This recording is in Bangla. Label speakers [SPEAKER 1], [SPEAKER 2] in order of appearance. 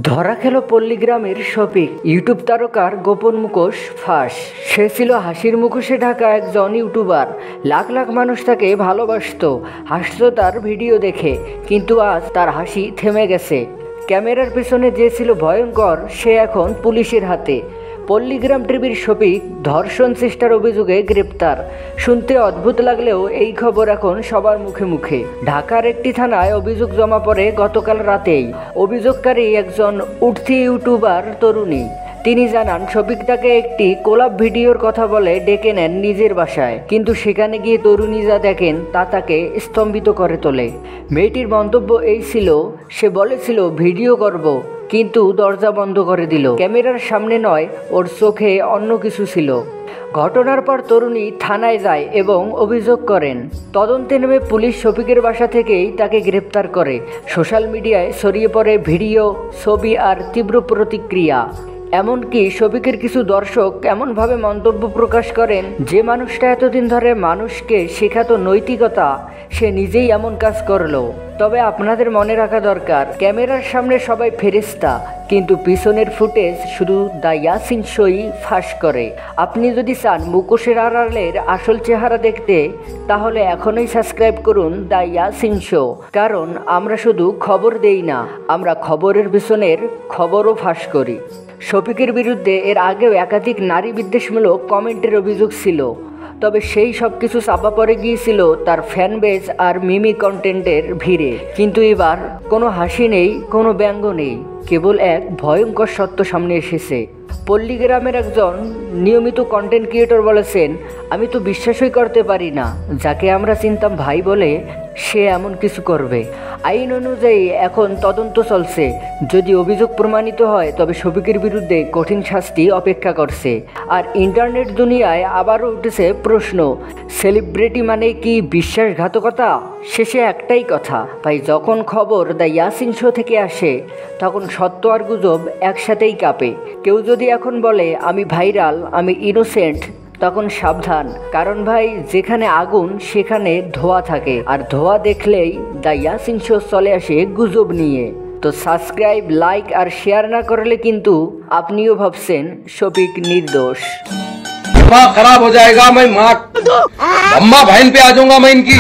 [SPEAKER 1] ধরা খেল পল্লীগ্রামের শফিক। ইউটিউব তারকার গোপন মুখোশ ফাঁস। সে ছিল হাসির মুখোশে ঢাকা একজন ইউটিউবার। লাখ লাখ মানুষ তাকে ভালোবাসতো, হাসতো তার ভিডিও দেখে। কিন্তু আজ তার হাসি থেমে গেছে। ক্যামেরার পেছনে যে ছিল ভয়ঙ্কর, সে এখন পুলিশের হাতে। পল্লীগ্রাম টিভির শফিক ধর্ষণ চেষ্টার অভিযোগে গ্রেপ্তার। শুনতে অদ্ভুত লাগলেও এই খবর এখন সবার মুখে মুখে। ঢাকার একটি থানায় অভিযোগ জমা পড়ে গতকাল রাতেই। অভিযোগকারী একজন উঠতি ইউটিউবার তরুণী। তিনি জানান, শফিক তাকে একটি কোলাপ ভিডিওর কথা বলে ডেকে নেন নিজের বাসায়। কিন্তু সেখানে গিয়ে তরুণী যা দেখেন তা তাকে স্তম্ভিত করে তোলে। মেয়েটির মন্তব্য এই ছিল, সে বলেছিল ভিডিও করব, কিন্তু দরজা বন্ধ করে দিল। ক্যামেরার সামনে নয়, ওর চোখে অন্য কিছু ছিল। ঘটনার পর তরুণী থানায় যায় এবং অভিযোগ করেন। তদন্তে নেমে পুলিশ শফিকের বাসা থেকেই তাকে গ্রেপ্তার করে। সোশ্যাল মিডিয়ায় ছড়িয়ে পড়ে ভিডিও, ছবি আর তীব্র প্রতিক্রিয়া। এমনকি শফিকের কিছু দর্শক এমনভাবে মন্তব্য প্রকাশ করেন, যে মানুষটা এতদিন ধরে মানুষকে শেখাতো নৈতিকতা, সে নিজেই এমন কাজ করলো। তবে আপনাদের মনে রাখা দরকার, ক্যামেরার সামনে সবাই ফেরেশতা, কিন্তু পিছনের ফুটেজ শুধু দ্য ইয়াসিন শোই ফাঁস করে। আপনি যদি চান মুখোশের আড়ালের আসল চেহারা দেখতে, তাহলে এখনই সাবস্ক্রাইব করুন দ্য ইয়াসিন শো। কারণ আমরা শুধু খবর দেই না, আমরা খবরের পিছনের খবরও ফাঁস করি। শফিকের বিরুদ্ধে এর আগেও একাধিক নারী বিদ্বেষমূলক কমেন্টের অভিযোগ ছিল। তবে সেই সব কিছু চাপা পড়ে গিয়েছিল তার ফ্যান বেজ আর মিমি কন্টেন্টের ভিড়ে। কিন্তু এবার কোনো হাসি নেই, কোনো ব্যঙ্গ নেই, কেবল এক ভয়ঙ্কর সত্য সামনে এসেছে। পল্লীগ্রামের একজন নিয়মিত কন্টেন্ট ক্রিয়েটর বলেছেন, আমি তো বিশ্বাসই করতে পারি না, যাকে আমরা চিনতাম ভাই বলে, সে এমন কিছু করবে। আইন অনুযায়ী এখন তদন্ত চলছে। যদি অভিযোগ প্রমাণিত হয়, তবে শফিকের বিরুদ্ধে কঠিন শাস্তি অপেক্ষা করছে। আর ইন্টারনেট দুনিয়ায় আবারও উঠেছে প্রশ্ন, সেলিব্রিটি মানে কি বিশ্বাসঘাতকতা? শেষে একটাই কথা ভাই, যখন খবর দ্য ইয়াসিন শো থেকে আসে, তখন সত্য আর গুজব একসাথেই কাঁপে। কেউ যদি এখন বলে আমি ভাইরাল, আমি ইনোসেন্ট, তখন সাবধান। কারণ ভাই, যেখানে আগুন সেখানে ধোঁয়া থাকে, আর ধোঁয়া দেখলেই দ্য ইয়াসিন শো চলে আসে গুজব নিয়ে। তো সাবস্ক্রাইব, লাইক আর শেয়ার না করলে কিন্তু আপনিও ভাবছেন শফিক নির্দোষ।
[SPEAKER 2] दिमाग खराब हो जाएगा, मैं माँ अम्मा बहन पे आ जाऊंगा मैं इनकी।